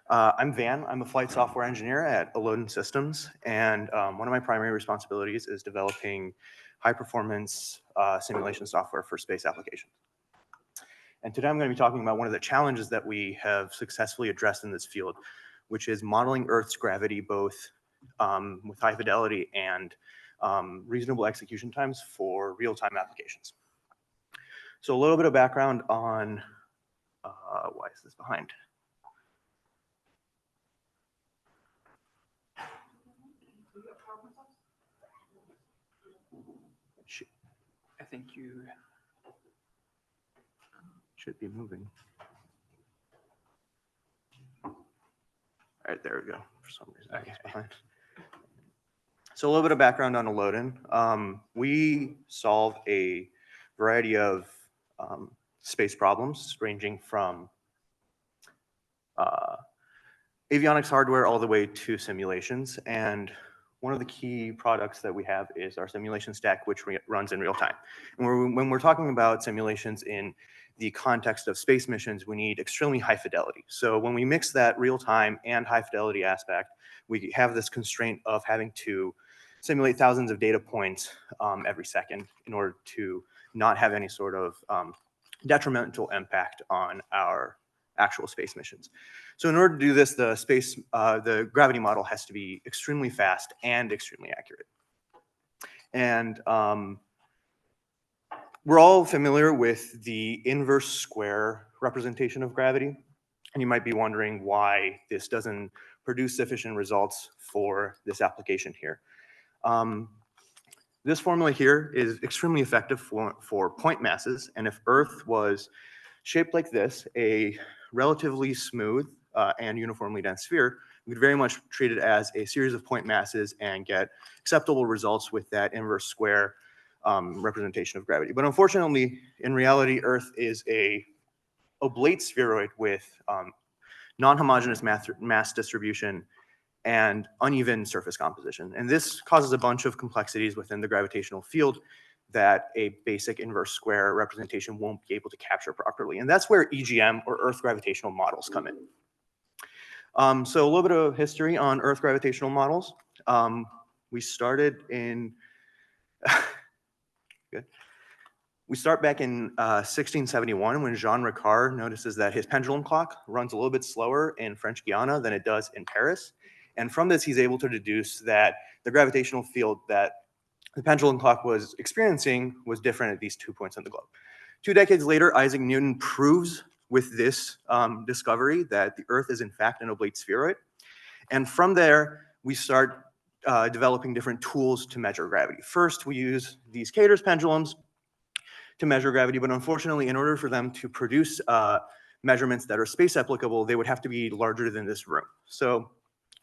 I'm Van. I'm a flight software engineer at Elodin Systems, and one of my primary responsibilities is developing high-performance simulation software for space applications. And today I'm going to be talking about one of the challenges that we have successfully addressed in this field, which is modeling Earth's gravity both with high fidelity and reasonable execution times for real-time applications. So a little bit of background on why is this behind? I think you should be moving. All right, there we go. For some reason, Okay. it's behind. So a little bit of background on Elodin. We solve a variety of space problems ranging from avionics hardware all the way to simulations. And one of the key products that we have is our simulation stack, which runs in real time. And when we're talking about simulations in the context of space missions, we need extremely high fidelity. So when we mix that real time and high fidelity aspect, we have this constraint of having to simulate thousands of data points every second in order to not have any sort of detrimental impact on our actual space missions. So in order to do this, the gravity model has to be extremely fast and extremely accurate. And we're all familiar with the inverse square representation of gravity. And you might be wondering why this doesn't produce sufficient results for this application here. This formula here is extremely effective for point masses. And if Earth was shaped like this, a relatively smooth and uniformly dense sphere, we could very much treat it as a series of point masses and get acceptable results with that inverse square representation of gravity. But unfortunately, in reality, Earth is a oblate spheroid with non-homogeneous mass distribution and uneven surface composition. And this causes a bunch of complexities within the gravitational field that a basic inverse square representation won't be able to capture properly. And that's where EGM, or Earth gravitational models, come in. So a little bit of history on Earth gravitational models. We started in, good. We start back in 1671 when Jean Ricard notices that his pendulum clock runs a little bit slower in French Guiana than it does in Paris. And from this, he's able to deduce that the gravitational field that the pendulum clock was experiencing was different at these 2 points on the globe. 2 decades later, Isaac Newton proves with this discovery that the Earth is in fact an oblate spheroid. And from there, we start developing different tools to measure gravity. First, we use these Cator's pendulums to measure gravity, but unfortunately, in order for them to produce measurements that are space applicable, they would have to be larger than this room. So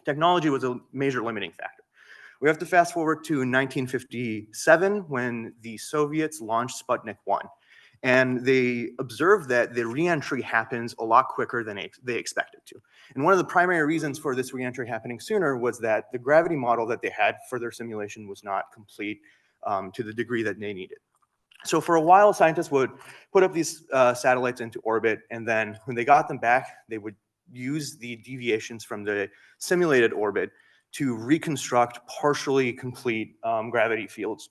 technology was a major limiting factor. We have to fast forward to 1957 when the Soviets launched Sputnik 1. And they observed that the reentry happens a lot quicker than they expected to. And one of the primary reasons for this reentry happening sooner was that the gravity model that they had for their simulation was not complete to the degree that they needed. So for a while, scientists would put up these satellites into orbit, and then when they got them back, they would use the deviations from the simulated orbit to reconstruct partially complete gravity fields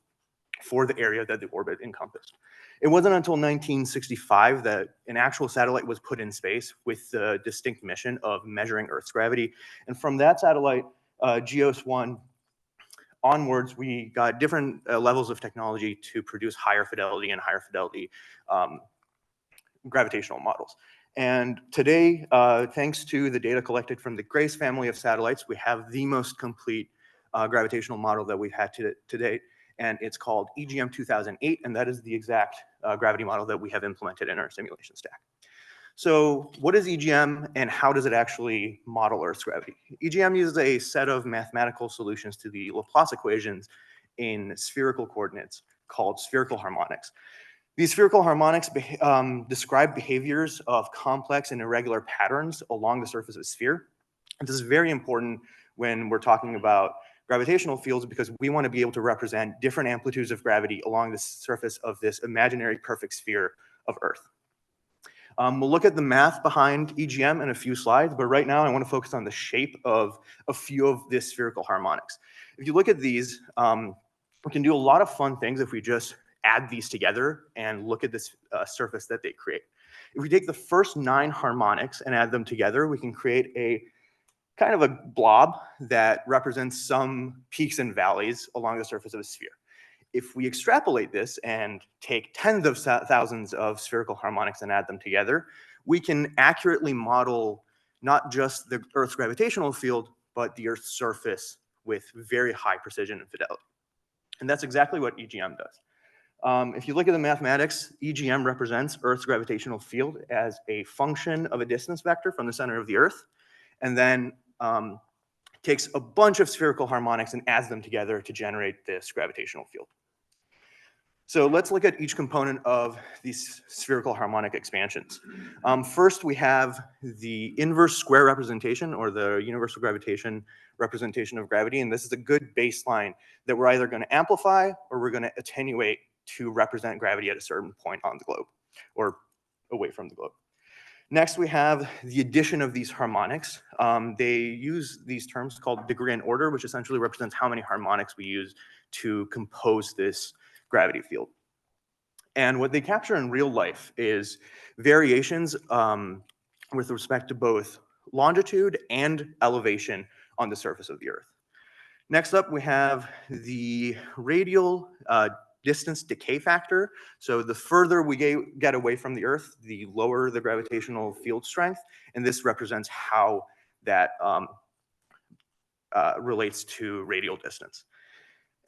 for the area that the orbit encompassed. It wasn't until 1965 that an actual satellite was put in space with the distinct mission of measuring Earth's gravity. And from that satellite, GEOS-1, onwards, we got different levels of technology to produce higher fidelity and higher fidelity gravitational models. And today, thanks to the data collected from the Grace family of satellites, we have the most complete gravitational model that we've had to date. And it's called EGM 2008, and that is the exact gravity model that we have implemented in our simulation stack. So what is EGM and how does it actually model Earth's gravity? EGM uses a set of mathematical solutions to the Laplace equations in spherical coordinates called spherical harmonics. These spherical harmonics describe behaviors of complex and irregular patterns along the surface of a sphere. And this is very important when we're talking about gravitational fields because we want to be able to represent different amplitudes of gravity along the surface of this imaginary perfect sphere of Earth. We'll look at the math behind EGM in a few slides, but right now I want to focus on the shape of a few of the spherical harmonics. If you look at these, we can do a lot of fun things if we just add these together and look at this surface that they create. If we take the first 9 harmonics and add them together, we can create a kind of a blob that represents some peaks and valleys along the surface of a sphere. If we extrapolate this and take tens of thousands of spherical harmonics and add them together, we can accurately model not just the Earth's gravitational field, but the Earth's surface with very high precision and fidelity. And that's exactly what EGM does. If you look at the mathematics, EGM represents Earth's gravitational field as a function of a distance vector from the center of the Earth, and then takes a bunch of spherical harmonics and adds them together to generate this gravitational field. So let's look at each component of these spherical harmonic expansions. First, we have the inverse square representation, or the universal gravitation representation of gravity, and this is a good baseline that we're either going to amplify or we're going to attenuate to represent gravity at a certain point on the globe, or away from the globe. Next, we have the addition of these harmonics. They use these terms called degree and order, which essentially represents how many harmonics we use to compose this gravity field. And what they capture in real life is variations with respect to both longitude and elevation on the surface of the Earth. Next up, we have the radial distance decay factor. So the further we get away from the Earth, the lower the gravitational field strength, and this represents how that relates to radial distance.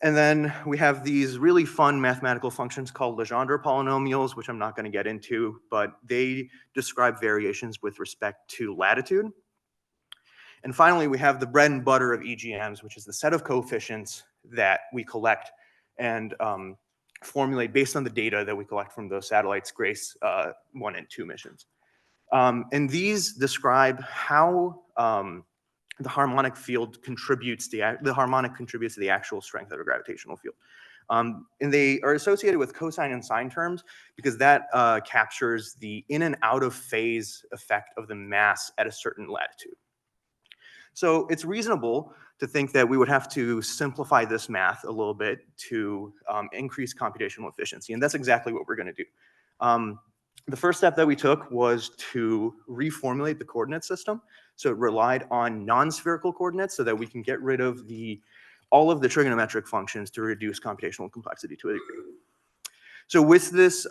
And then we have these really fun mathematical functions called Legendre polynomials, which I'm not going to get into, but they describe variations with respect to latitude. And finally, we have the bread and butter of EGMs, which is the set of coefficients that we collect and formulate based on the data that we collect from those satellites, GRACE 1 and 2 missions. And these describe how the harmonic field contributes to the actual strength of a gravitational field. And they are associated with cosine and sine terms because that captures the in and out of phase effect of the mass at a certain latitude. So it's reasonable to think that we would have to simplify this math a little bit to increase computational efficiency, and that's exactly what we're going to do. The first step that we took was to reformulate the coordinate system. So it relied on non-spherical coordinates so that we can get rid of all of the trigonometric functions to reduce computational complexity to a degree. So with this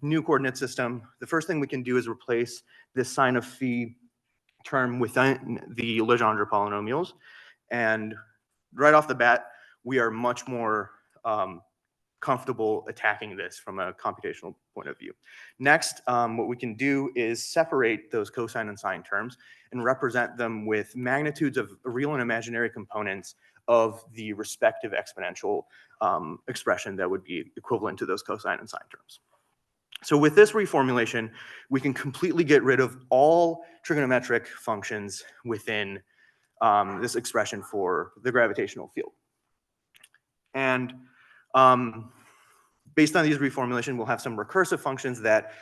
new coordinate system, the first thing we can do is replace this sine of phi term within the Legendre polynomials. And right off the bat, we are much more comfortable attacking this from a computational point of view. Next, what we can do is separate those cosine and sine terms and represent them with magnitudes of real and imaginary components of the respective exponential expression that would be equivalent to those cosine and sine terms. So with this reformulation, we can completely get rid of all trigonometric functions within this expression for the gravitational field. And based on these reformulation, we'll have some recursive functions that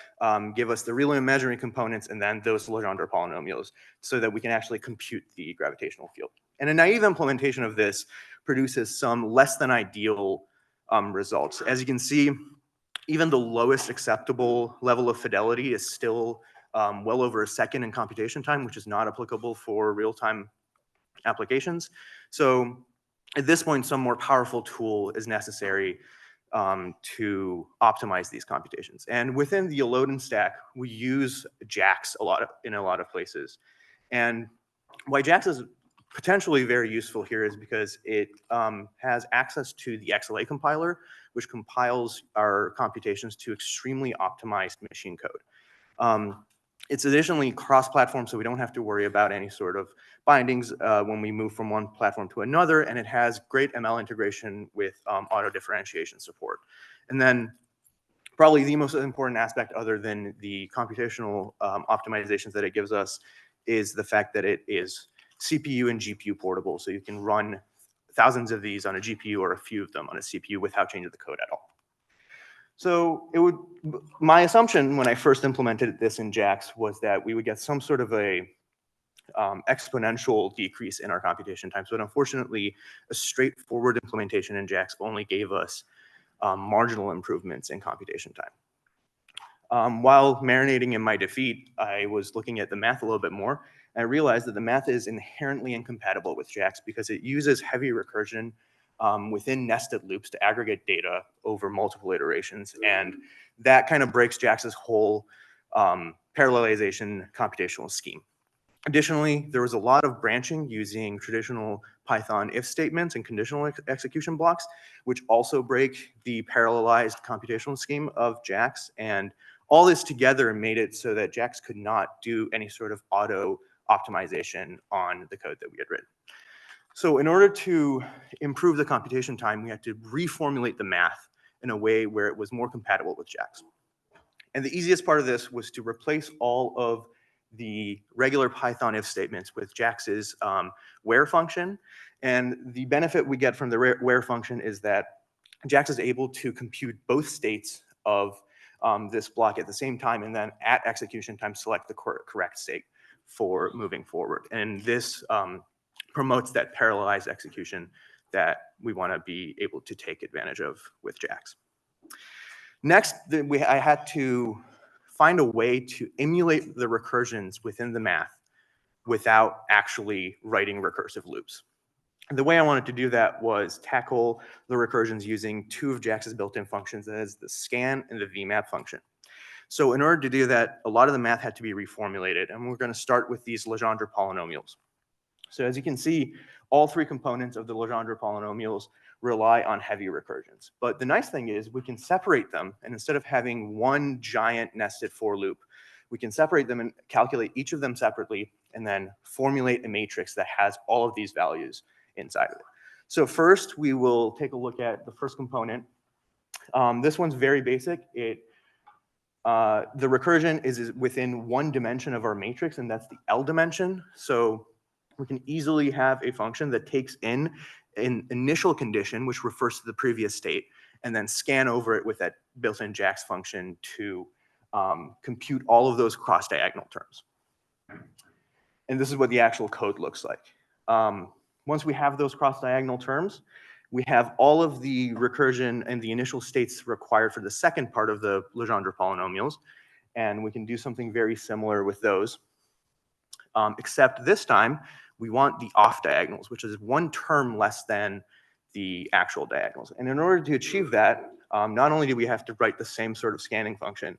give us the real and imaginary components and then those Legendre polynomials so that we can actually compute the gravitational field. And a naive implementation of this produces some less than ideal results. As you can see, even the lowest acceptable level of fidelity is still well over a second in computation time, which is not applicable for real-time applications. So at this point, some more powerful tool is necessary to optimize these computations. And within the Elodin stack, we use JAX in a lot of places. And why JAX is potentially very useful here is because it has access to the XLA compiler, which compiles our computations to extremely optimized machine code. It's additionally cross-platform, so we don't have to worry about any sort of bindings when we move from one platform to another, and it has great ML integration with auto differentiation support. And then probably the most important aspect other than the computational optimizations that it gives us is the fact that it is CPU and GPU portable, so you can run thousands of these on a GPU or a few of them on a CPU without changing the code at all. So my assumption when I first implemented this in JAX was that we would get some sort of a exponential decrease in our computation times, but unfortunately, a straightforward implementation in JAX only gave us marginal improvements in computation time. While marinating in my defeat, I was looking at the math a little bit more, and I realized that the math is inherently incompatible with JAX because it uses heavy recursion within nested loops to aggregate data over multiple iterations, and that kind of breaks JAX's whole parallelization computational scheme. Additionally, there was a lot of branching using traditional Python if statements and conditional execution blocks, which also break the parallelized computational scheme of JAX. And all this together made it so that JAX could not do any sort of auto optimization on the code that we had written. So in order to improve the computation time, we had to reformulate the math in a way where it was more compatible with JAX. And the easiest part of this was to replace all of the regular Python if statements with JAX's where function. And the benefit we get from the where function is that JAX is able to compute both states of this block at the same time, and then at execution time select the correct state for moving forward. And this promotes that parallelized execution that we want to be able to take advantage of with JAX. Next, I had to find a way to emulate the recursions within the math without actually writing recursive loops. The way I wanted to do that was tackle the recursions using two of JAX's built-in functions, that is the scan and the vmap function. So in order to do that, a lot of the math had to be reformulated, and we're going to start with these Legendre polynomials. So as you can see, all three components of the Legendre polynomials rely on heavy recursions. But the nice thing is we can separate them, and instead of having one giant nested for loop, we can separate them and calculate each of them separately and then formulate a matrix that has all of these values inside of it. So first, we will take a look at the first component. This one's very basic. The recursion is within one dimension of our matrix, and that's the L dimension. So we can easily have a function that takes in an initial condition, which refers to the previous state, and then scan over it with that built-in JAX function to compute all of those cross-diagonal terms. And this is what the actual code looks like. Once we have those cross-diagonal terms, we have all of the recursion and the initial states required for the second part of the Legendre polynomials, and we can do something very similar with those, except this time, we want the off diagonals, which is one term less than the actual diagonals. And in order to achieve that, not only do we have to write the same sort of scanning function,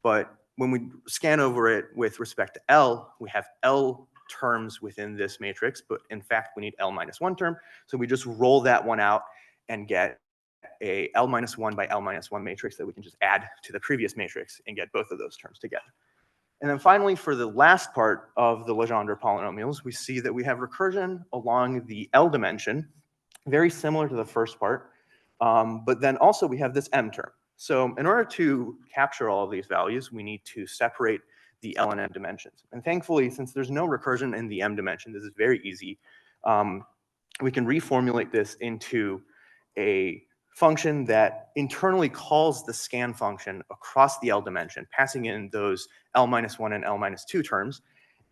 but when we scan over it with respect to L, we have L terms within this matrix, but in fact, we need L minus one term. So we just roll that one out and get a L minus one by L minus one matrix that we can just add to the previous matrix and get both of those terms together. And then finally, for the last part of the Legendre polynomials, we see that we have recursion along the L dimension, very similar to the first part, but then also we have this M term. So in order to capture all of these values, we need to separate the L and M dimensions. And thankfully, since there's no recursion in the M dimension, this is very easy. We can reformulate this into a function that internally calls the scan function across the L dimension, passing in those L minus one and L minus two terms,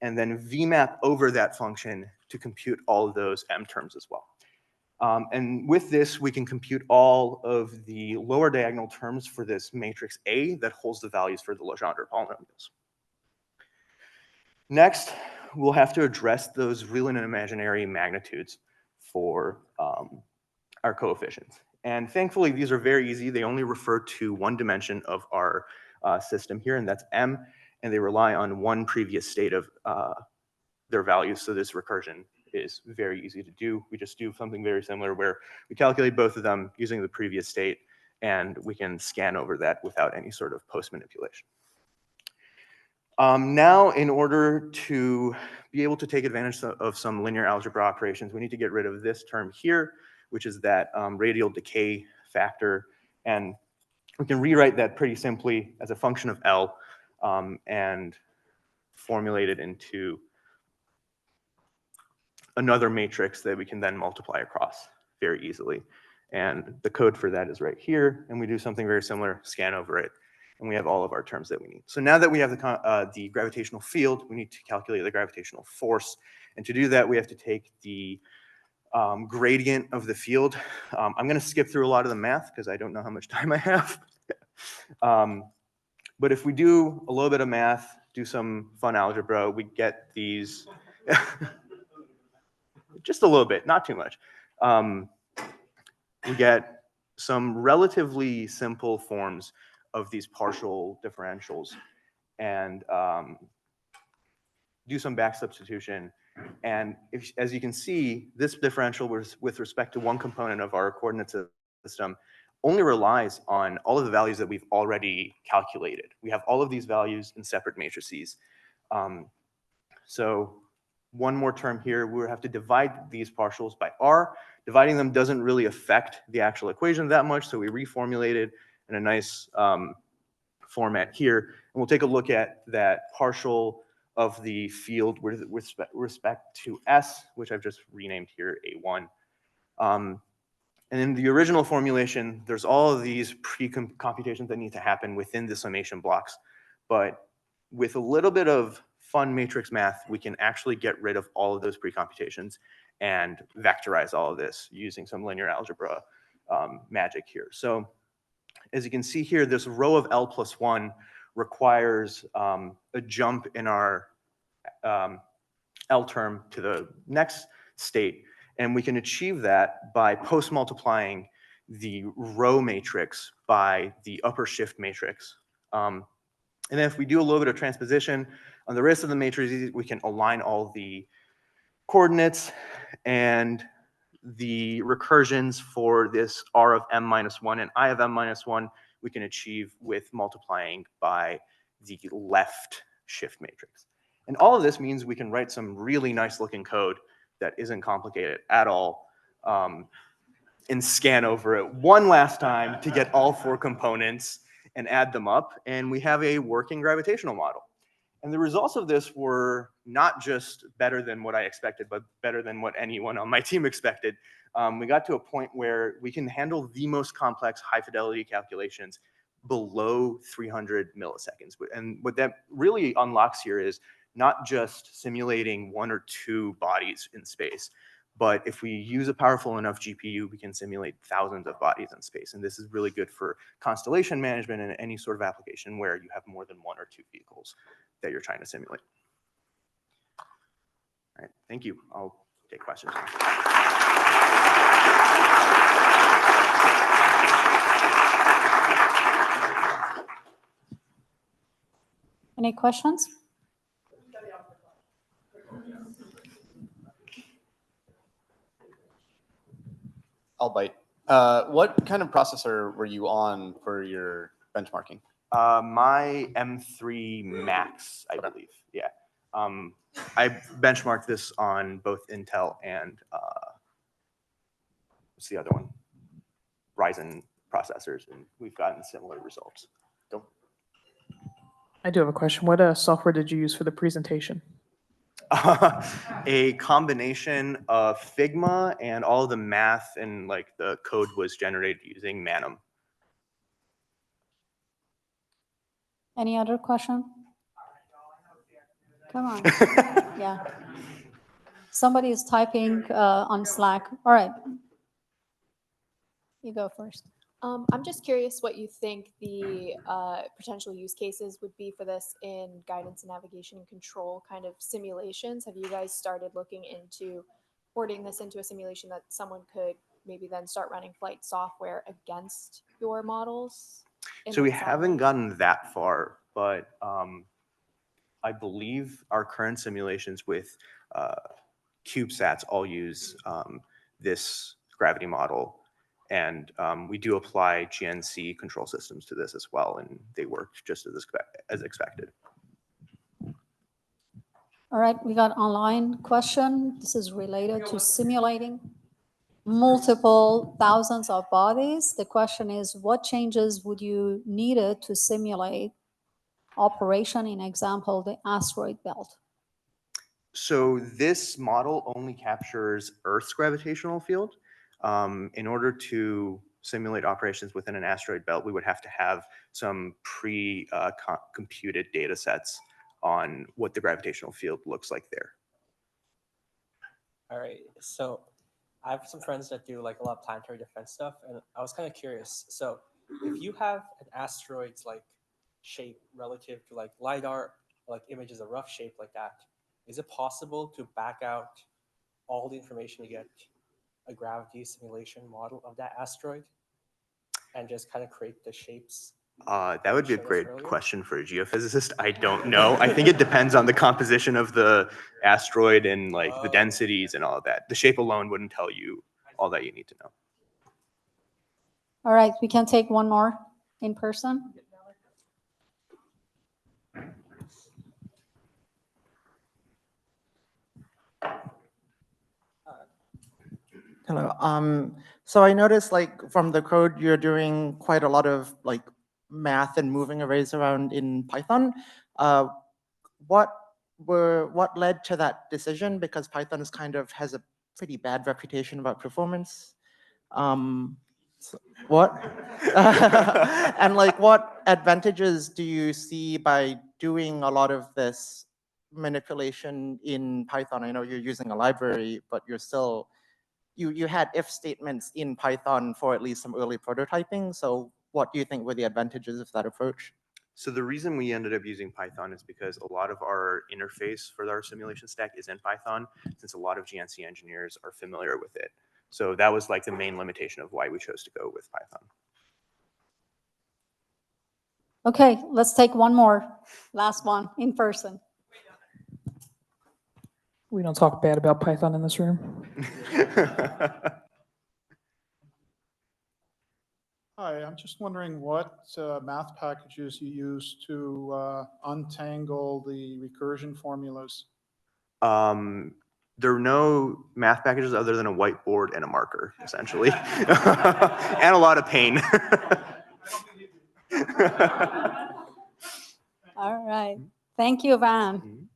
and then vmap over that function to compute all of those M terms as well. And with this, we can compute all of the lower diagonal terms for this matrix A that holds the values for the Legendre polynomials. Next, we'll have to address those real and imaginary magnitudes for our coefficients. And thankfully, these are very easy. They only refer to one dimension of our system here, and that's M, and they rely on one previous state of their values. So this recursion is very easy to do. We just do something very similar where we calculate both of them using the previous state, and we can scan over that without any sort of post manipulation. Now, in order to be able to take advantage of some linear algebra operations, we need to get rid of this term here, which is that radial decay factor. And we can rewrite that pretty simply as a function of L and formulate it into another matrix that we can then multiply across very easily. And the code for that is right here. And we do something very similar, scan over it. And we have all of our terms that we need. So now that we have the gravitational field, we need to calculate the gravitational force. And to do that, we have to take the gradient of the field. I'm going to skip through a lot of the math because I don't know how much time I have. But if we do a little bit of math, do some fun algebra, we get these, just a little bit, not too much. We get some relatively simple forms of these partial differentials and do some back substitution. And as you can see, this differential with respect to one component of our coordinate system only relies on all of the values that we've already calculated. We have all of these values in separate matrices. So one more term here, we have to divide these partials by r. Dividing them doesn't really affect the actual equation that much, so we reformulated in a nice format here. And we'll take a look at that partial of the field with respect to S, which I've just renamed here A1. And in the original formulation, there's all of these pre-computations that need to happen within the summation blocks. But with a little bit of fun matrix math, we can actually get rid of all of those pre-computations and vectorize all of this using some linear algebra magic here. So as you can see here, this row of L plus 1 requires a jump in our L term to the next state. And we can achieve that by post-multiplying the row matrix by the upper shift matrix. And then if we do a little bit of transposition on the rest of the matrices, we can align all the coordinates and the recursions for this R of m minus 1 and I of m minus 1 we can achieve with multiplying by the left shift matrix. And all of this means we can write some really nice looking code that isn't complicated at all and scan over it one last time to get all 4 components and add them up. And we have a working gravitational model. And the results of this were not just better than what I expected, but better than what anyone on my team expected. We got to a point where we can handle the most complex high fidelity calculations below 300 milliseconds. And what that really unlocks here is not just simulating 1 or 2 bodies in space, but if we use a powerful enough GPU, we can simulate thousands of bodies in space. And this is really good for constellation management and any sort of application where you have more than 1 or 2 vehicles that you're trying to simulate. All right, thank you. I'll take questions. Any questions? I'll bite. What kind of processor were you on for your benchmarking? My M3 Max, I believe. Yeah. I benchmarked this on both Intel and what's the other one? Ryzen processors, and we've gotten similar results. Go. I do have a question. What software did you use for the presentation? A combination of Figma and all the math and like the code was generated using Manum. Any other question? Come on. Yeah. Somebody is typing on Slack. All right. You go first. I'm just curious what you think the potential use cases would be for this in guidance and navigation and control kind of simulations. Have you guys started looking into porting this into a simulation that someone could maybe then start running flight software against your models? So we haven't gotten that far, but I believe our current simulations with CubeSats all use this gravity model. And we do apply GNC control systems to this as well, and they worked just as expected. All right, we got online question. This is related to simulating multiple thousands of bodies. The question is, what changes would you needed to simulate operation, in example, the asteroid belt? So this model only captures Earth's gravitational field. In order to simulate operations within an asteroid belt, we would have to have some computed data sets on what the gravitational field looks like there. All right, so I have some friends that do like a lot of planetary defense stuff, and I was kind of curious. So if you have an asteroid's like shape relative to like LiDAR, like images of rough shape like that, is it possible to back out all the information to get a gravity simulation model of that asteroid and just kind of create the shapes? That would be a Showed us great earlier? question for a geophysicist. I don't know. I think it depends on the composition of the asteroid and like the Oh. densities and all of that. The shape alone wouldn't tell you all that you need to know. All right, we can take one more in person. Hello. So I noticed like from the code, you're doing quite a lot of like math and moving arrays around in Python. What led to that decision? Because Python is kind of has a pretty bad reputation about performance. What? And like what advantages do you see by doing a lot of this manipulation in Python? I know you're using a library, but you're still you had if statements in Python for at least some early prototyping. So what do you think were the advantages of that approach? So the reason we ended up using Python is because a lot of our interface for our simulation stack is in Python, since a lot of GNC engineers are familiar with it. So that was like the main limitation of why we chose to go with Python. Okay, let's take one more, last one in person. We don't talk bad about Python in this room. Hi, I'm just wondering what math packages you use to untangle the recursion formulas. There are no math packages other than a whiteboard and a marker, essentially, and a lot of pain. All right, thank you, Van. Mhm.